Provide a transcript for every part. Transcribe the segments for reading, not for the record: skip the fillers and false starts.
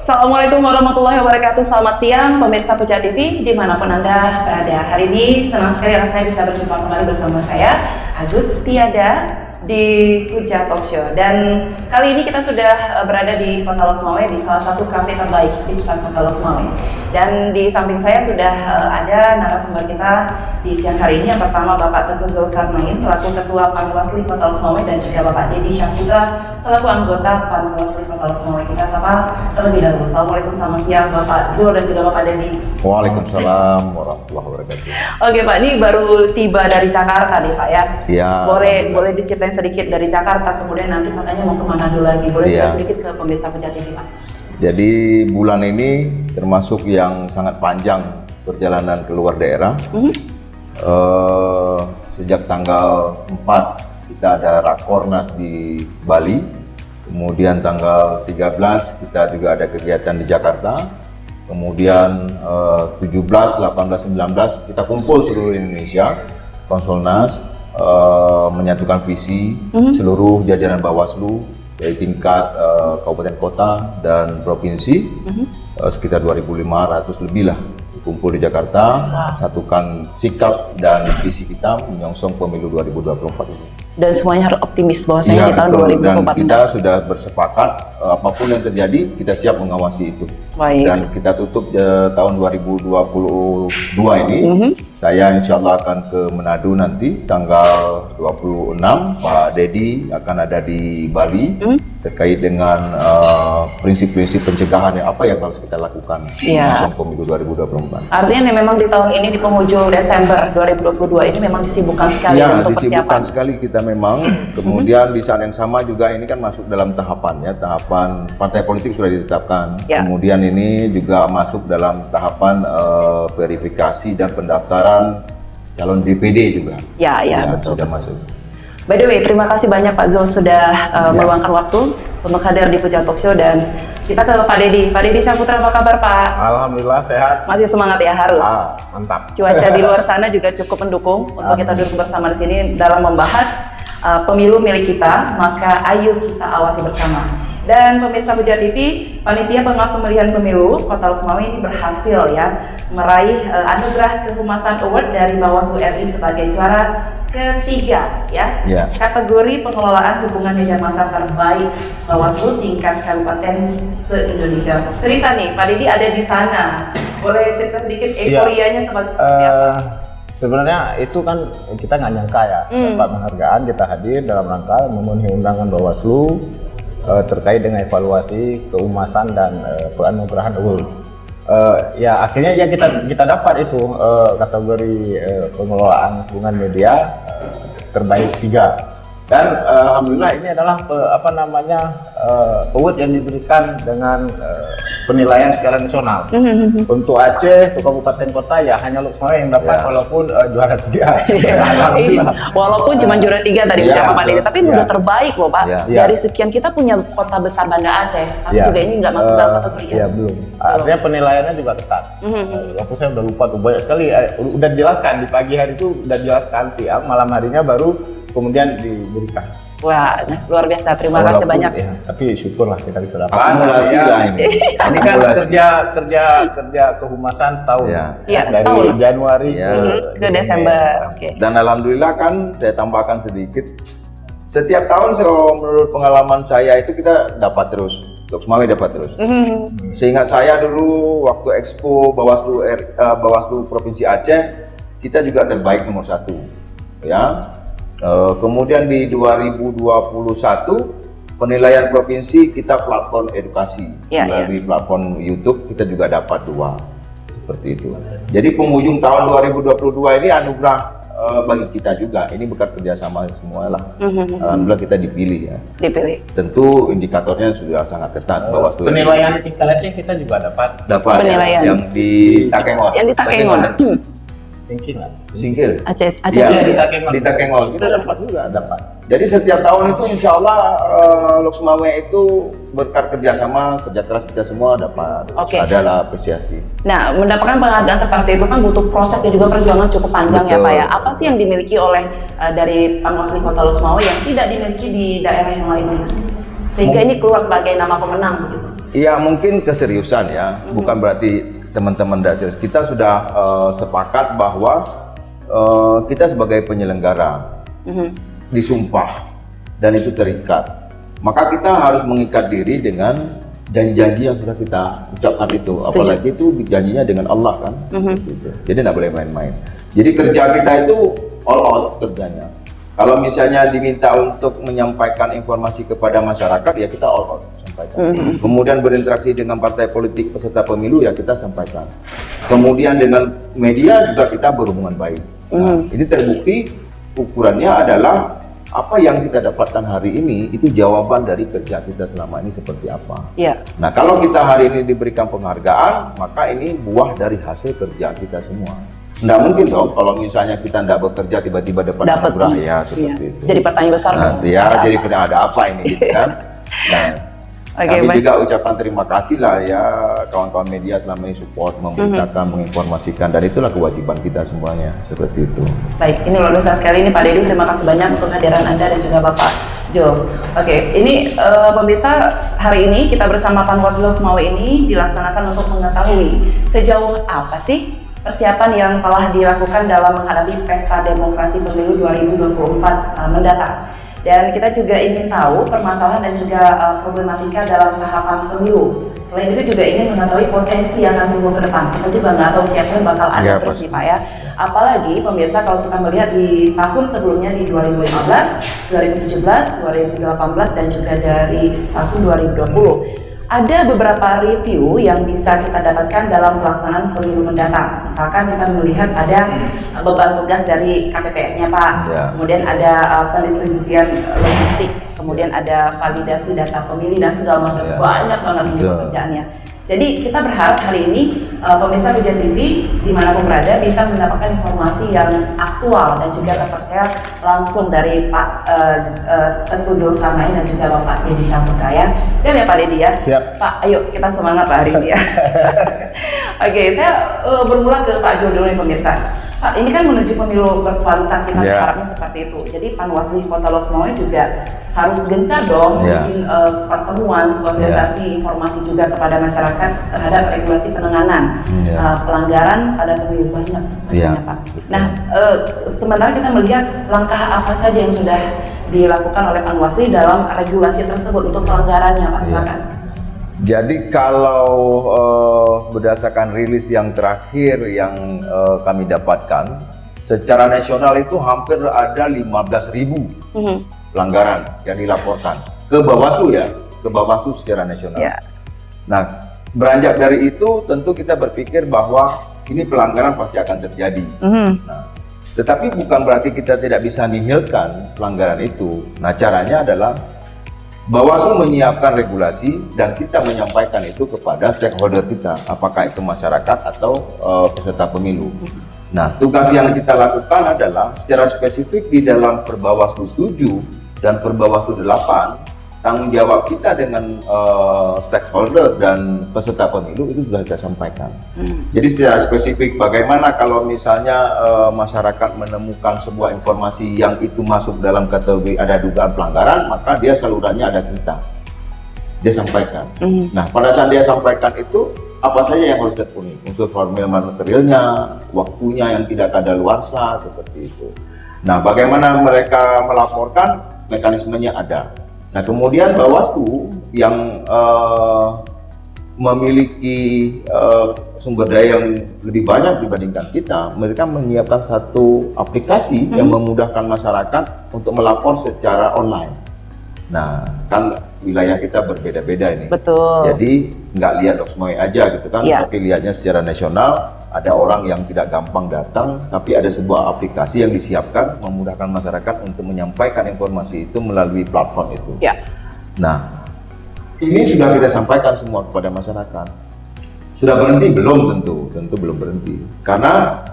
Assalamualaikum warahmatullahi wabarakatuh. Selamat siang pemirsa Puja TV dimanapun Anda berada. Hari ini senang sekali saya bisa berjumpa kembali bersama saya Agus Tiada di Puja Talk Show. Dan kali ini kita sudah berada di Kota Losmawe, di salah satu kafe terbaik di pusat Kota Losmawe. Dan di samping saya sudah ada narasumber kita di siang hari ini. Yang pertama Bapak Teguh Zulkarnain selaku Ketua Panwasli Kota Losmawe, dan juga Bapak Dedi Syahputra selaku anggota Panwasli Kota Losmawe. Kita sapa terlebih dahulu. Assalamualaikum, selamat siang Bapak Zul dan juga Bapak Dedi. Waalaikumsalam warahmatullahi wabarakatuh. Oke Pak, ini baru tiba dari Jakarta nih Pak ya? Iya. Boleh diceritain sedikit dari Jakarta, kemudian nanti katanya mau kemana dulu lagi? Boleh cerita sedikit ke pemirsa Puja TV Pak? Jadi bulan ini termasuk yang sangat panjang perjalanan keluar daerah. Sejak tanggal 4 kita ada Rakornas di Bali. Kemudian tanggal 13 kita juga ada kegiatan di Jakarta. Kemudian 17, 18, 19 kita kumpul seluruh Indonesia, Konsolnas, menyatukan visi seluruh jajaran Bawaslu dari tingkat kabupaten kota dan provinsi, sekitar 2.500 lebih lah kumpul di Jakarta, satukan sikap dan visi kita menyongsong pemilu 2024 ini. Dan semuanya harus optimis bahwasanya di tahun 2024. Dan kita sudah bersepakat apapun yang terjadi kita siap mengawasi itu. Baik. Dan kita tutup tahun 2022 ini. Saya insya Allah akan ke Manado nanti tanggal 26. Pak Dedi akan ada di Bali terkait dengan prinsip-prinsip pencegahan apa yang harus kita lakukan langsung pemilu 2024. Artinya memang di tahun ini di penghujung Desember 2022 ini memang disibukkan sekali untuk persiapan. Disibukkan sekali kita memang. Kemudian di saat yang sama juga ini kan masuk dalam tahapan partai politik sudah ditetapkan. Kemudian ini juga masuk dalam tahapan verifikasi dan pendaftaran calon DPD juga. Betul. Sudah masuk. By the way, terima kasih banyak Pak Zul sudah meluangkan waktu untuk hadir di Puja Talk Show. Dan kita ke Pak Dedi. Pak Dedi Syahputra, apa kabar Pak? Alhamdulillah sehat. Masih semangat ya? Harus. Mantap. Cuaca di luar sana juga cukup mendukung untuk kita duduk bersama di sini dalam membahas pemilu milik kita. Maka ayo kita awasi bersama. Dan pemirsa Puja TV, Panitia Pengawas Pemilihan Pemilu Kota Losmawe ini berhasil meraih anugerah kehumasan award dari Bawaslu RI sebagai juara ketiga kategori pengelolaan hubungan media massa terbaik Bawaslu tingkat kabupaten se-Indonesia. Cerita nih, Pak Dedi ada di sana. Boleh cerita sedikit euforianya seperti apa? Sebenarnya itu kan kita nggak nyangka ya, dapat penghargaan, kita hadir dalam rangka memenuhi undangan Bawaslu terkait dengan evaluasi kehumasan dan penganugerahan award. Akhirnya kita dapat itu kategori pengelolaan hubungan media terbaik 3. Dan alhamdulillah ini adalah award yang diberikan dengan penilaian secara nasional. Untuk Aceh, untuk kabupaten kota hanya Losmawe yang dapat walaupun juara 3. Walaupun cuma juara 3 tadi ucapan Pak Dedi, tapi udah terbaik loh Pak. Dari sekian kita punya kota besar Banda Aceh, tapi juga ini nggak masuk dalam kategori belum. Artinya penilaiannya juga ketat. Aku saya udah lupa tuh banyak sekali. Udah dijelaskan di pagi hari itu udah dijelaskan siang, malam harinya baru kemudian diberikan. Wah, luar biasa. Terima kasih banyak. Tapi syukurlah kita bisa dapat. Akumulasi lah ini. Ini kan kerja kehumasan setahun. Dari setahun. Januari ke Desember. Dan alhamdulillah kan saya tambahkan sedikit. Setiap tahun menurut pengalaman saya itu kita dapat terus. Losmawe dapat terus. Seingat saya dulu waktu Expo Bawaslu Provinsi Aceh, kita juga terbaik nomor 1. Kemudian di 2021 penilaian provinsi kita platform edukasi melalui platform YouTube kita juga dapat 2 seperti itu. Jadi penghujung tahun 2022 ini anugerah bagi kita juga. Ini berkat kerjasama semua lah. Alhamdulillah kita dipilih Dipilih. Tentu indikatornya sudah sangat ketat. Penilaian Cikaleceng kita juga dapat. Penilaian yang di Takengon. Yang di Takengon. Singkil. Aceh di Takengon kita dapat. Jadi setiap tahun itu insya Allah Losmawe itu berkat kerjasama, kerja keras kita semua dapat adalah apresiasi. Nah, mendapatkan penghargaan seperti itu kan butuh proses dan juga perjuangan cukup panjang. Betul. Ya Pak ya. Apa sih yang dimiliki oleh dari Panwasli Kota Losmawe yang tidak dimiliki di daerah yang lainnya? Sehingga ini keluar sebagai nama pemenang begitu. Iya, mungkin keseriusan ya, bukan berarti teman-teman tidak serius. Kita sudah sepakat bahwa kita sebagai penyelenggara disumpah dan itu terikat. Maka kita harus mengikat diri dengan janji-janji yang sudah kita ucapkan itu. Setuju. Apalagi itu janjinya dengan Allah kan. Gitu. Jadi tidak boleh main-main. Jadi kerja kita itu all out kerjanya. Kalau misalnya diminta untuk menyampaikan informasi kepada masyarakat, ya kita all out sampaikan. Kemudian berinteraksi dengan partai politik peserta pemilu, ya kita sampaikan. Kemudian dengan media juga kita berhubungan baik. Nah, ini terbukti ukurannya adalah apa yang kita dapatkan hari ini itu jawaban dari kerja kita selama ini seperti apa. Iya. Nah, kalau kita hari ini diberikan penghargaan, maka ini buah dari hasil kerja kita semua. Nggak mungkin dong kalau misalnya kita nggak bekerja tiba-tiba dapat anugerah ya seperti itu. Jadi pertanyaan besar dong. Nanti ya, jadi ada apa ini gitu kan. Nah, kami juga ucapan terima kasih lah ya kawan-kawan media selama ini support, memberitakan, menginformasikan, dan itulah kewajiban kita semuanya seperti itu. Baik, ini luar biasa sekali ini Pak Dedi, terima kasih banyak untuk kehadiran Anda dan juga Bapak Jo. Oke, ini pemirsa, hari ini kita bersama Panwaslu Sumawe ini dilaksanakan untuk mengetahui sejauh apa sih persiapan yang telah dilakukan dalam menghadapi Pesta Demokrasi Pemilu 2024 mendatang. Dan kita juga ingin tahu permasalahan dan juga problematika dalam tahapan pemilu. Selain itu juga ingin mengetahui potensi yang nanti ke depan. Kita juga nggak tahu siapa yang bakal ada terus nih Pak ya. Apalagi pemirsa kalau kita melihat di tahun sebelumnya di 2015, 2017, 2018 dan juga dari tahun 2020. Ada beberapa review yang bisa kita dapatkan dalam pelaksanaan pemilu mendatang. Misalkan kita melihat ada beban tugas dari KPPS-nya Pak, kemudian ada pendistribusian logistik, kemudian ada validasi data pemilih dan segala macam, banyak banget pekerjaannya. Jadi kita berharap hari ini pemirsa Hujan TV dimanapun berada bisa mendapatkan informasi yang aktual dan juga terpercaya langsung dari Pak Tengku Zulkarnain dan juga Bapak Dedi Syahputra ya. Siap ya Pak Dedi ya? Siap. Pak, ayo kita semangat hari ini ya. Oke, saya bermula ke Pak Jo dulu nih pemirsa. Pak, ini kan menuju pemilu berkualitas, kita berharapnya seperti itu. Jadi Panwaslu Kota Losnoe juga harus gencar dong bikin pertemuan, sosialisasi informasi juga kepada masyarakat terhadap regulasi penanganan pelanggaran pada pemilu banyak pastinya Pak. Nah, sementara kita melihat langkah apa saja yang sudah dilakukan oleh Panwaslu dalam regulasi tersebut untuk pelanggarannya Pak, silakan. Jadi kalau berdasarkan rilis yang terakhir yang kami dapatkan, secara nasional itu hampir ada 15.000 pelanggaran yang dilaporkan ke Bawaslu ya, ke Bawaslu secara nasional. Nah, beranjak dari itu tentu kita berpikir bahwa ini pelanggaran pasti akan terjadi. Nah, tetapi bukan berarti kita tidak bisa nihilkan pelanggaran itu. Nah, caranya adalah Bawaslu menyiapkan regulasi dan kita menyampaikan itu kepada stakeholder kita, apakah itu masyarakat atau peserta pemilu. Nah, tugas yang kita lakukan adalah secara spesifik di dalam Perbawaslu 7 dan Perbawaslu 8, tanggung jawab kita dengan stakeholder dan peserta pemilu itu sudah kita sampaikan. Jadi secara spesifik bagaimana kalau misalnya masyarakat menemukan sebuah informasi yang itu masuk dalam kategori ada dugaan pelanggaran, maka dia salurannya ada kita. Dia sampaikan. Nah, pada saat dia sampaikan itu apa saja yang harus terpenuhi? Unsur formil materialnya, waktunya yang tidak kadaluarsa seperti itu. Nah, bagaimana mereka melaporkan? Mekanismenya ada. Nah, kemudian Bawaslu yang memiliki sumber daya yang lebih banyak dibandingkan kita, mereka menyiapkan satu aplikasi yang memudahkan masyarakat untuk melapor secara online. Nah, kan wilayah kita berbeda-beda ini. Betul. Jadi nggak lihat Losnoe aja gitu kan, tapi lihatnya secara nasional. Ada orang yang tidak gampang datang, tapi ada sebuah aplikasi yang disiapkan memudahkan masyarakat untuk menyampaikan informasi itu melalui platform itu. Nah, ini sudah kita sampaikan semua kepada masyarakat. Sudah berhenti? Belum tentu belum berhenti. Karena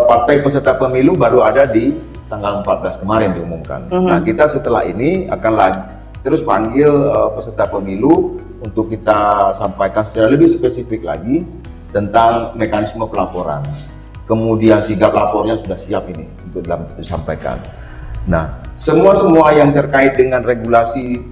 partai peserta pemilu baru ada di tanggal 14 kemarin diumumkan. Nah, kita setelah ini akan terus panggil peserta pemilu untuk kita sampaikan secara lebih spesifik lagi tentang mekanisme pelaporan. Kemudian sigap lapornya sudah siap ini untuk disampaikan. Nah, semua yang terkait dengan regulasi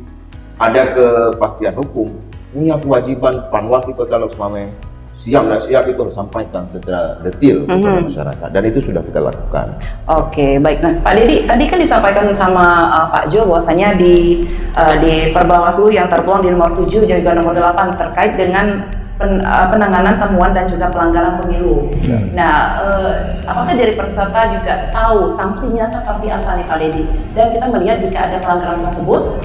ada kepastian hukum, punya kewajiban Panwas di Kota Loks Mame siap dan siap itu harus sampaikan secara detail kepada masyarakat, dan itu sudah kita lakukan. Oke, baik. Nah, Pak Dedi, tadi kan disampaikan sama Pak Jo bahwasanya di Perbawaslu yang tertuang di nomor 7 dan juga nomor 8 terkait dengan penanganan temuan dan juga pelanggaran pemilu. Nah, apakah dari peserta juga tahu sanksinya seperti apa nih Pak Dedi? Dan kita melihat jika ada pelanggaran tersebut,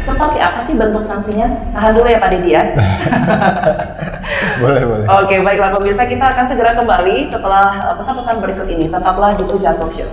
seperti apa sih bentuk sanksinya? Tahan dulu ya Pak Dedi ya. Boleh. Oke, baiklah pemirsa, kita akan segera kembali setelah pesan-pesan berikut ini. Tetaplah di Puja Talk Show.